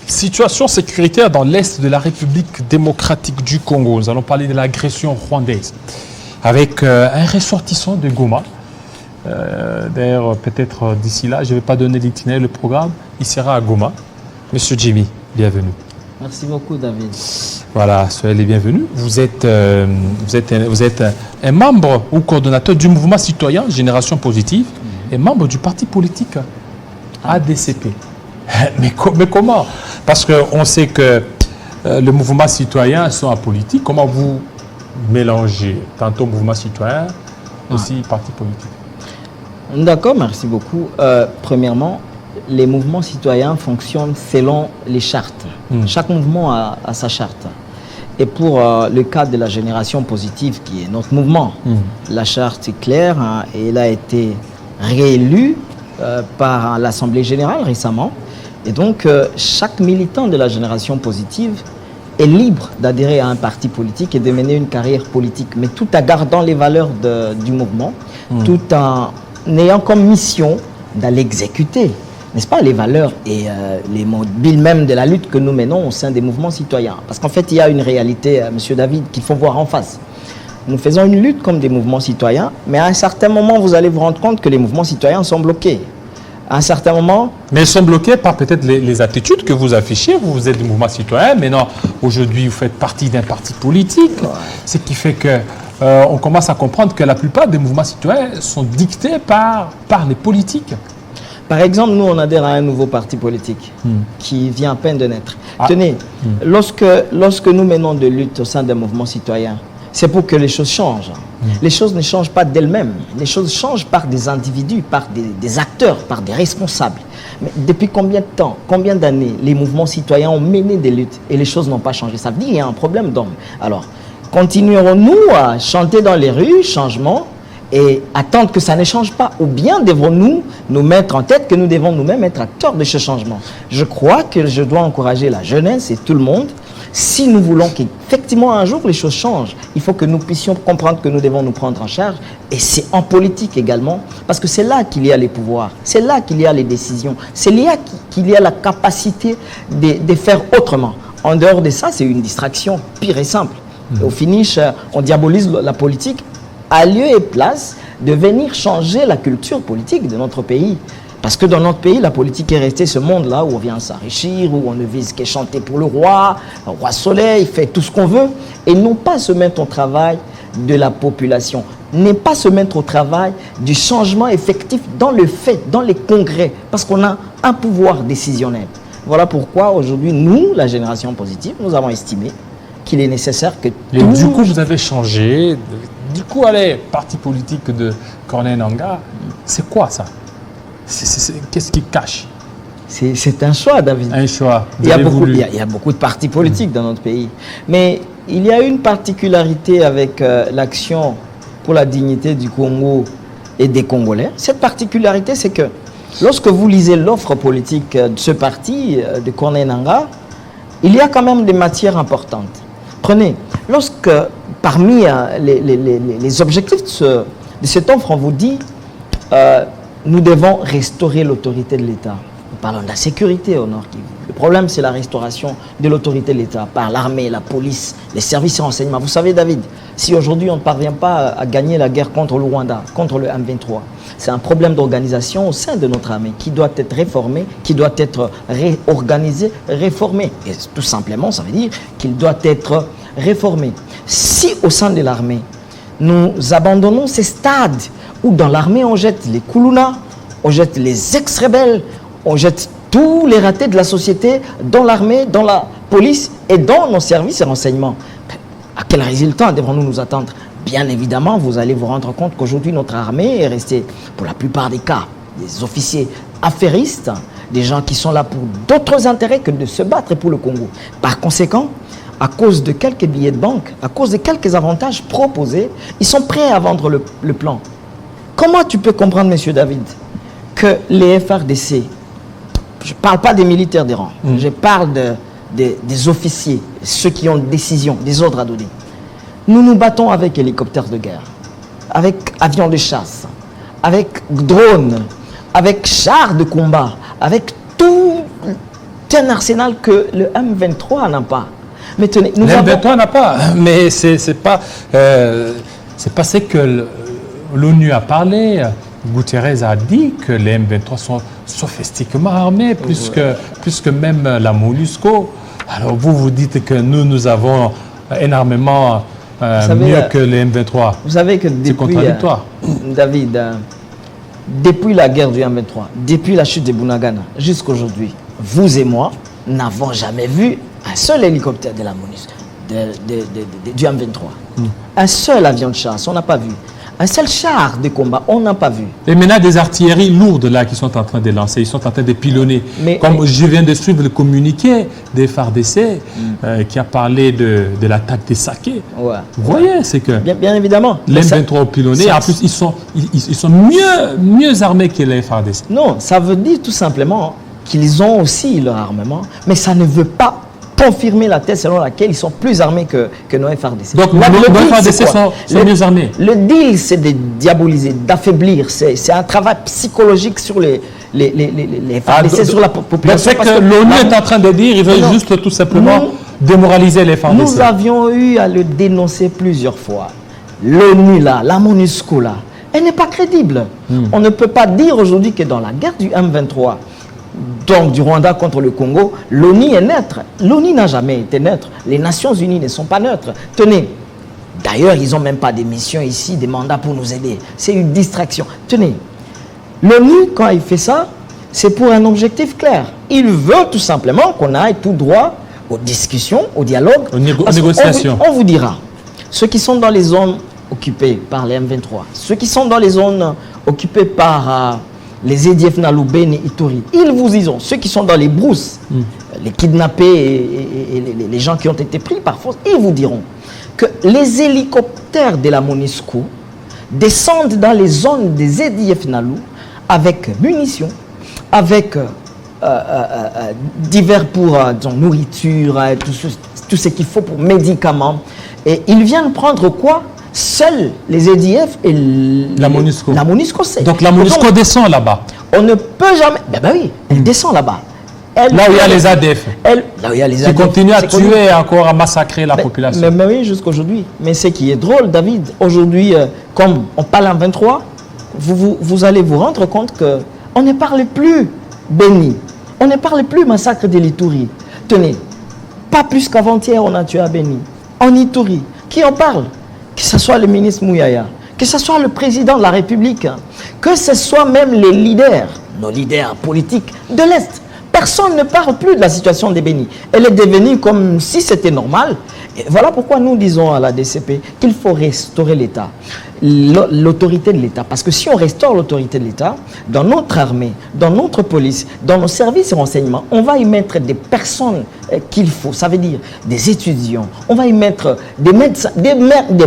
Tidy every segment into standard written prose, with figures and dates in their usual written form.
Situation sécuritaire dans l'est de la République démocratique du Congo. Nous allons parler de l'agression rwandaise avec un ressortissant de Goma. D'ailleurs, peut-être d'ici là, je ne vais pas donner l'itinéraire, le programme, il sera à Goma. Monsieur Jimmy, bienvenue. Merci beaucoup, David. Voilà, soyez les bienvenus. Vous êtes un membre ou coordonnateur du mouvement citoyen Génération Positive et membre du parti politique ADCP. Mais comment? Parce qu'on sait que le mouvement citoyen sont apolitiques. Comment vous mélangez tantôt mouvement citoyen, aussi parti politique? D'accord, merci beaucoup. Premièrement, les mouvements citoyens fonctionnent selon les chartes. Chaque mouvement a sa charte. Et pour le cadre de la Génération Positive, qui est notre mouvement, la charte est claire, hein, et elle a été réélue par l'Assemblée générale récemment. Et donc, chaque militant de la Génération Positive est libre d'adhérer à un parti politique et de mener une carrière politique, mais tout en gardant les valeurs du mouvement, tout en ayant comme mission d'aller exécuter, n'est-ce pas, les valeurs et les mobiles même de la lutte que nous menons au sein des mouvements citoyens. Parce qu'en fait, il y a une réalité, Monsieur David, qu'il faut voir en face. Nous faisons une lutte comme des mouvements citoyens, mais à un certain moment, vous allez vous rendre compte que les mouvements citoyens sont bloqués. À un certain moment... Mais ils sont bloqués par peut-être les attitudes que vous affichez. Vous êtes du mouvement citoyen, mais non, aujourd'hui, vous faites partie d'un parti politique. Ouais. Ce qui fait que on commence à comprendre que la plupart des mouvements citoyens sont dictés par les politiques. Par exemple, nous, on adhère à un nouveau parti politique qui vient à peine de naître. Tenez, lorsque nous menons de lutte au sein d'un mouvement citoyen, c'est pour que les choses changent. Les choses ne changent pas d'elles-mêmes. Les choses changent par des individus, par des acteurs, par des responsables. Mais depuis combien de temps, combien d'années les mouvements citoyens ont mené des luttes et les choses n'ont pas changé? Ça veut dire qu'il y a un problème d'homme. Alors, continuerons-nous à chanter dans les rues, changement, et attendre que ça ne change pas? Ou bien devons-nous nous mettre en tête que nous devons nous-mêmes être acteurs de ce changement? Je crois que je dois encourager la jeunesse et tout le monde. Si nous voulons qu'effectivement un jour les choses changent, il faut que nous puissions comprendre que nous devons nous prendre en charge. Et c'est en politique également, parce que c'est là qu'il y a les pouvoirs, c'est là qu'il y a les décisions, c'est là qu'il y a la capacité de faire autrement. En dehors de ça, c'est une distraction pire et simple. Et au finish, on diabolise la politique à lieu et place de venir changer la culture politique de notre pays. Parce que dans notre pays, la politique est restée ce monde-là où on vient s'enrichir, où on ne vise qu'à chanter pour le roi soleil, fait tout ce qu'on veut, et non pas se mettre au travail de la population, n'est pas se mettre au travail du changement effectif dans le fait, dans les congrès, parce qu'on a un pouvoir décisionnel. Voilà pourquoi aujourd'hui, nous, la Génération Positive, nous avons estimé qu'il est nécessaire que et du coup, vous avez changé. Du coup, allez, parti politique de Corneille Nangaa, c'est quoi ça? Qu'est-ce qui cache? C'est un choix, David. Un choix. Il y a beaucoup de partis politiques dans notre pays. Mais il y a une particularité avec l'action pour la dignité du Congo et des Congolais. Cette particularité, c'est que lorsque vous lisez l'offre politique de ce parti, de Corneille Nangaa, il y a quand même des matières importantes. Prenez, lorsque parmi les objectifs de cette offre, on vous dit nous devons restaurer l'autorité de l'État. Nous parlons de la sécurité au Nord Kivu. Le problème, c'est la restauration de l'autorité de l'État par l'armée, la police, les services de renseignement. Vous savez, David, si aujourd'hui on ne parvient pas à gagner la guerre contre le Rwanda, contre le M23, c'est un problème d'organisation au sein de notre armée qui doit être réformé, qui doit être réorganisé, réformé. Et tout simplement, ça veut dire qu'il doit être réformé. Si au sein de l'armée, nous abandonnons ces stades où dans l'armée on jette les Koulouna, on jette les ex-rebelles, on jette tous les ratés de la société dans l'armée, dans la police et dans nos services et renseignements. À quel résultat devrons-nous nous attendre? Bien évidemment, vous allez vous rendre compte qu'aujourd'hui notre armée est restée, pour la plupart des cas, des officiers affairistes, des gens qui sont là pour d'autres intérêts que de se battre pour le Congo. Par conséquent, à cause de quelques billets de banque, à cause de quelques avantages proposés, ils sont prêts à vendre le plan. Comment tu peux comprendre, monsieur David, que les FRDC, je ne parle pas des militaires des rangs, je parle des officiers, ceux qui ont des décisions, des ordres à donner. Nous nous battons avec hélicoptères de guerre, avec avions de chasse, avec drones, avec chars de combat, avec un arsenal que le M23 n'a pas. Mais tenez, le M23 n'a pas, mais c'est pas ce que l'ONU a parlé. Guterres a dit que les M23 sont sophistiquement armés, plus que même la MONUSCO. Alors vous dites que nous avons énormément mieux que les M23. Vous savez que depuis, contradictoire. David, depuis la guerre du M23, depuis la chute de Bunagana jusqu'à aujourd'hui, vous et moi n'avons jamais vu un seul hélicoptère de la MONUSCO, du M23. Un seul avion de chasse, on n'a pas vu. Un seul char de combat, on n'a pas vu. Et maintenant, des artilleries lourdes là qui sont en train de lancer, ils sont en train de pilonner. Comme je viens de suivre le communiqué des FARDC qui a parlé de l'attaque des Saké. Ouais. Vous voyez, c'est que bien évidemment. Les M23 ont pilonné. En plus, ils sont mieux armés que les FARDC. Non, ça veut dire tout simplement qu'ils ont aussi leur armement, mais ça ne veut pas confirmer la thèse selon laquelle ils sont plus armés que nos FARDC. Donc, nos FARDC sont mieux armés. Le deal, c'est de diaboliser, d'affaiblir. C'est un travail psychologique sur les FARDC, sur la population. C'est que l'ONU est en train de dire, il veut juste tout simplement démoraliser les FARDC. Nous avions eu à le dénoncer plusieurs fois. L'ONU là, la MONUSCO là, elle n'est pas crédible. On ne peut pas dire aujourd'hui que dans la guerre du M23, donc du Rwanda contre le Congo, l'ONU est neutre. L'ONU n'a jamais été neutre. Les Nations Unies ne sont pas neutres. Tenez, d'ailleurs, ils n'ont même pas des missions ici, des mandats pour nous aider. C'est une distraction. Tenez, l'ONU, quand il fait ça, c'est pour un objectif clair. Il veut tout simplement qu'on aille tout droit aux discussions, au dialogue, aux négociations. On vous dira, ceux qui sont dans les zones occupées par les M23, ceux qui sont dans les zones occupées par les EDF Naloubène et Ituri, ils vous disent, ceux qui sont dans les brousses, les kidnappés et les gens qui ont été pris par force, ils vous diront que les hélicoptères de la MONUSCO descendent dans les zones des EDF Nalou avec munitions, avec divers pour nourriture, tout ce qu'il faut pour médicaments. Et ils viennent prendre quoi? Seuls les EDF et la MONUSCO. La MONUSCO, c'est. Donc la MONUSCO descend là-bas. On ne peut jamais. Ben oui, elle descend là-bas. Là où il y a les ADF. Là où il y a les ADF. Qui continuent à tuer et encore à massacrer la population. Mais oui, jusqu'aujourd'hui. Mais ce qui est drôle, David, aujourd'hui, comme on parle en 23, vous allez vous rendre compte qu'on ne parle plus Béni. On ne parle plus massacre de l'Ituri. Tenez, pas plus qu'avant-hier, on a tué à Béni. En Ituri. Qui en parle? Que ce soit le ministre Mouyaya, que ce soit le président de la République, que ce soit même les leaders, nos leaders politiques de l'Est. Personne ne parle plus de la situation des Bénis. Elle est devenue comme si c'était normal. Et voilà pourquoi nous disons à la DCP qu'il faut restaurer l'État, l'autorité de l'État. Parce que si on restaure l'autorité de l'État, dans notre armée, dans notre police, dans nos services de renseignement, on va y mettre des personnes qu'il faut. Ça veut dire des étudiants. On va y mettre des médecins, des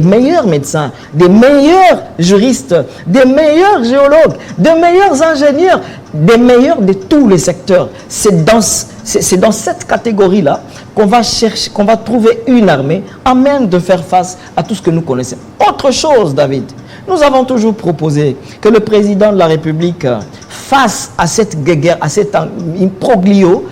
meilleurs médecins, des meilleurs juristes, des meilleurs géologues, des meilleurs ingénieurs, des meilleurs de tous les secteurs. C'est dans cette catégorie-là qu'on va chercher, qu'on va trouver une armée à même de faire face à tout ce que nous connaissons. Autre chose, David, nous avons toujours proposé que le président de la République, face à cette guerre, à cet imbroglio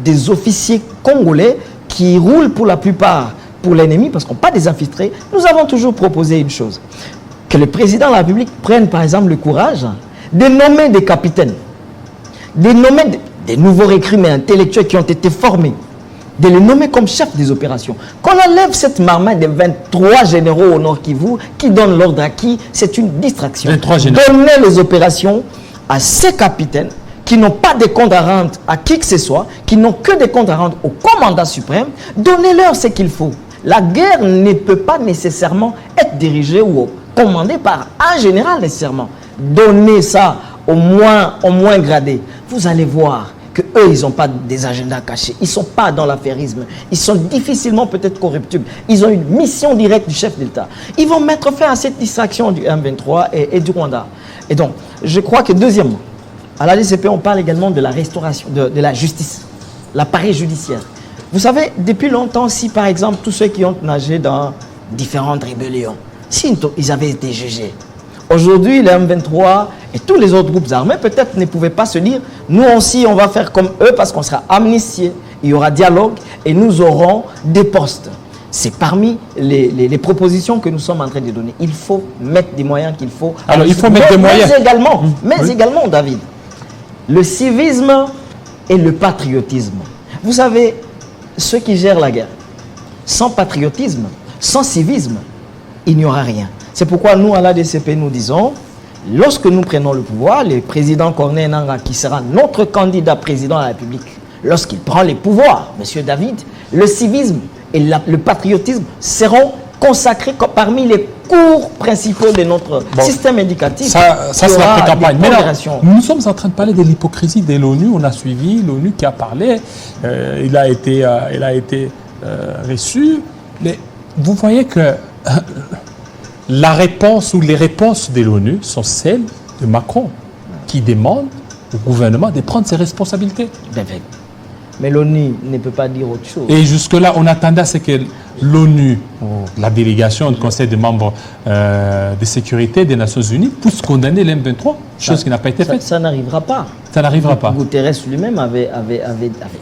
des officiers congolais qui roulent pour la plupart pour l'ennemi, parce qu'on n'a pas des infiltrés, nous avons toujours proposé une chose. Que le président de la République prenne par exemple le courage de nommer des capitaines, de nommer des nouveaux recrues mais intellectuels qui ont été formés, de les nommer comme chefs des opérations. Qu'on enlève cette marmaille des 23 généraux au Nord Kivu qui donnent l'ordre à qui, c'est une distraction. Donner les opérations à ces capitaines qui n'ont pas de comptes à rendre à qui que ce soit, qui n'ont que des comptes à rendre au commandant suprême, donnez-leur ce qu'il faut. La guerre ne peut pas nécessairement être dirigée ou commandée par un général nécessairement. Donnez ça au moins gradé. Vous allez voir que eux, ils n'ont pas des agendas cachés. Ils ne sont pas dans l'affairisme. Ils sont difficilement peut-être corruptibles. Ils ont une mission directe du chef d'État. Ils vont mettre fin à cette distraction du M23 et du Rwanda. Et donc, je crois que deuxièmement, à la DCP, on parle également de la restauration, de la justice, l'appareil judiciaire. Vous savez, depuis longtemps, si par exemple, tous ceux qui ont nagé dans différentes rébellions, si ils avaient été jugés, aujourd'hui, le M23 Et tous les autres groupes armés, peut-être, ne pouvaient pas se dire, nous aussi, on va faire comme eux parce qu'on sera amnistiés, il y aura dialogue et nous aurons des postes. C'est parmi les propositions que nous sommes en train de donner. Il faut mettre des moyens qu'il faut. Alors, il faut mettre des moyens. Mais également, David, le civisme et le patriotisme. Vous savez, ceux qui gèrent la guerre, sans patriotisme, sans civisme, il n'y aura rien. C'est pourquoi nous, à l'ADCP, nous disons, lorsque nous prenons le pouvoir, le président Corneille Nangaa, qui sera notre candidat président de la République, lorsqu'il prend les pouvoirs, M. David, le civisme et le patriotisme seront consacrés parmi les cours principaux de notre système éducatif. Ça c'est la pré-campagne. Mais là, nous sommes en train de parler de l'hypocrisie de l'ONU. On a suivi l'ONU qui a parlé. Il a été reçu. Mais vous voyez que la réponse ou les réponses de l'ONU sont celles de Macron, qui demande au gouvernement de prendre ses responsabilités. Mais l'ONU ne peut pas dire autre chose. Et jusque-là, on attendait à ce que l'ONU, la délégation du Conseil des membres de sécurité des Nations Unies, puisse condamner l'M23, chose qui n'a pas été faite. Ça n'arrivera pas. Ça n'arrivera pas. Guterres lui-même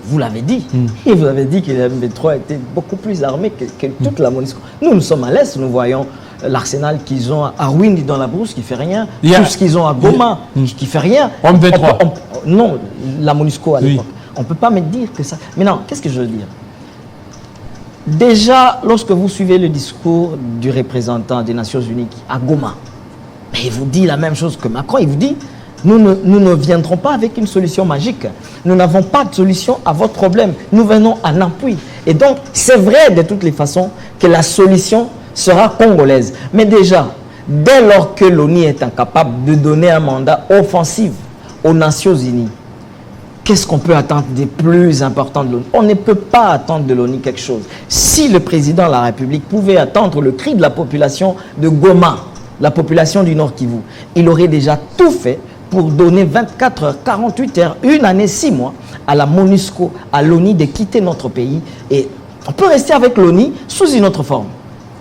vous l'avez dit. Il vous avait dit que l'M23 était beaucoup plus armé que toute la MONUSCO. Nous sommes à l'Est, nous voyons l'arsenal qu'ils ont à Rwindi dans la brousse qui ne fait rien. Tout ce qu'ils ont à Goma qui ne fait rien. M23. Non, la MONUSCO à l'époque. On ne peut pas me dire que ça... Mais non, qu'est-ce que je veux dire? Déjà, lorsque vous suivez le discours du représentant des Nations Unies à Goma, il vous dit la même chose que Macron. Il vous dit, nous ne viendrons pas avec une solution magique. Nous n'avons pas de solution à votre problème. Nous venons en appui. Et donc, c'est vrai de toutes les façons que la solution sera congolaise. Mais déjà, dès lors que l'ONU est incapable de donner un mandat offensif aux Nations Unies, qu'est-ce qu'on peut attendre de plus important de l'ONU? On ne peut pas attendre de l'ONU quelque chose. Si le président de la République pouvait attendre le cri de la population de Goma, la population du Nord Kivu, il aurait déjà tout fait pour donner 24 heures, 48 heures, une année, 6 mois à la MONUSCO, à l'ONU de quitter notre pays. Et on peut rester avec l'ONU sous une autre forme.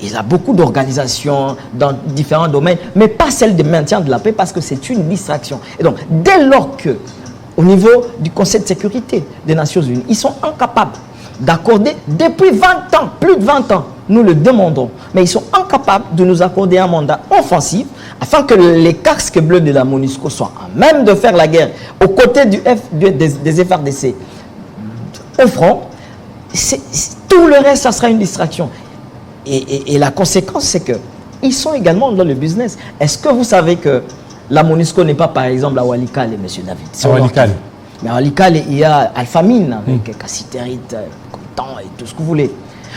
Il y a beaucoup d'organisations dans différents domaines, mais pas celle de maintien de la paix parce que c'est une distraction. Et donc, dès lors que au niveau du Conseil de sécurité des Nations Unies, ils sont incapables d'accorder, depuis 20 ans, plus de 20 ans, nous le demandons, mais ils sont incapables de nous accorder un mandat offensif afin que les casques bleus de la MONUSCO soient à même de faire la guerre aux côtés des FRDC au front. Tout le reste, ça sera une distraction. Et la conséquence, c'est qu'ils sont également dans le business. Est-ce que vous savez que la MONUSCO n'est pas, par exemple, à Walikale, M. David? À Walikale. Mais à Walikale, il y a Alphamine, avec Cassiterite, Comptant et tout ce que vous voulez.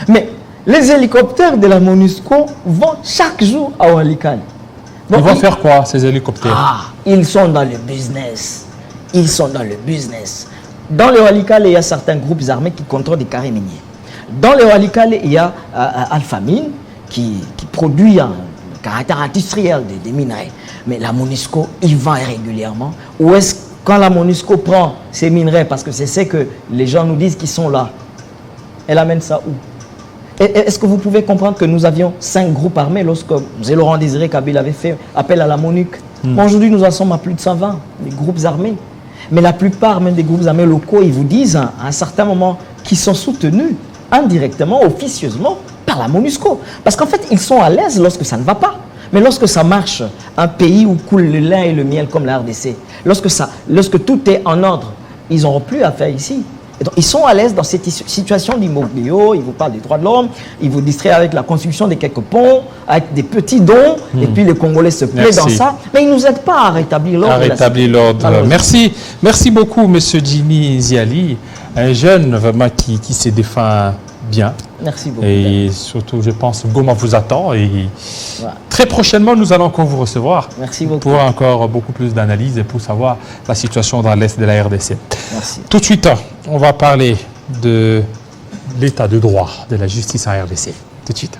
Mais les hélicoptères de la MONUSCO vont chaque jour à Walikale. Ils vont faire quoi, ces hélicoptères? Ils sont dans le business. Ils sont dans le business. Dans le Walikale, il y a certains groupes armés qui contrôlent des carrés miniers. Dans le Walikale, il y a Alphamine qui produit un caractère industriel des minerais. Mais la MONUSCO, il va régulièrement. Ou est-ce quand la MONUSCO prend ces minerais, parce que c'est ce que les gens nous disent qu'ils sont là, elle amène ça où? Est-ce que vous pouvez comprendre que nous avions 5 groupes armés lorsque M. Laurent Désiré Kabila avait fait appel à la MONUC? Aujourd'hui, nous en sommes à plus de 120, les groupes armés. Mais la plupart même des groupes armés locaux, ils vous disent à un certain moment qu'ils sont soutenus indirectement, officieusement, par la MONUSCO. Parce qu'en fait, ils sont à l'aise lorsque ça ne va pas. Mais lorsque ça marche, un pays où coule le lin et le miel comme la RDC, lorsque tout est en ordre, ils n'auront plus à faire ici. Et donc, ils sont à l'aise dans cette situation d'immobilier, ils vous parlent des droits de l'homme, ils vous distraient avec la construction de quelques ponts, avec des petits dons, et puis les Congolais se plaisent dans ça, mais ils ne nous aident pas à rétablir l'ordre. À rétablir l'ordre. Merci. Merci beaucoup, M. Jimmy Ziali, un jeune vraiment qui se défend bien. Merci beaucoup. Et surtout, je pense, Goma vous attend. Et très prochainement, nous allons encore vous recevoir. Merci beaucoup. Pour encore beaucoup plus d'analyse et pour savoir la situation dans l'Est de la RDC. Merci. Tout de suite, on va parler de l'état de droit de la justice en RDC. Tout de suite.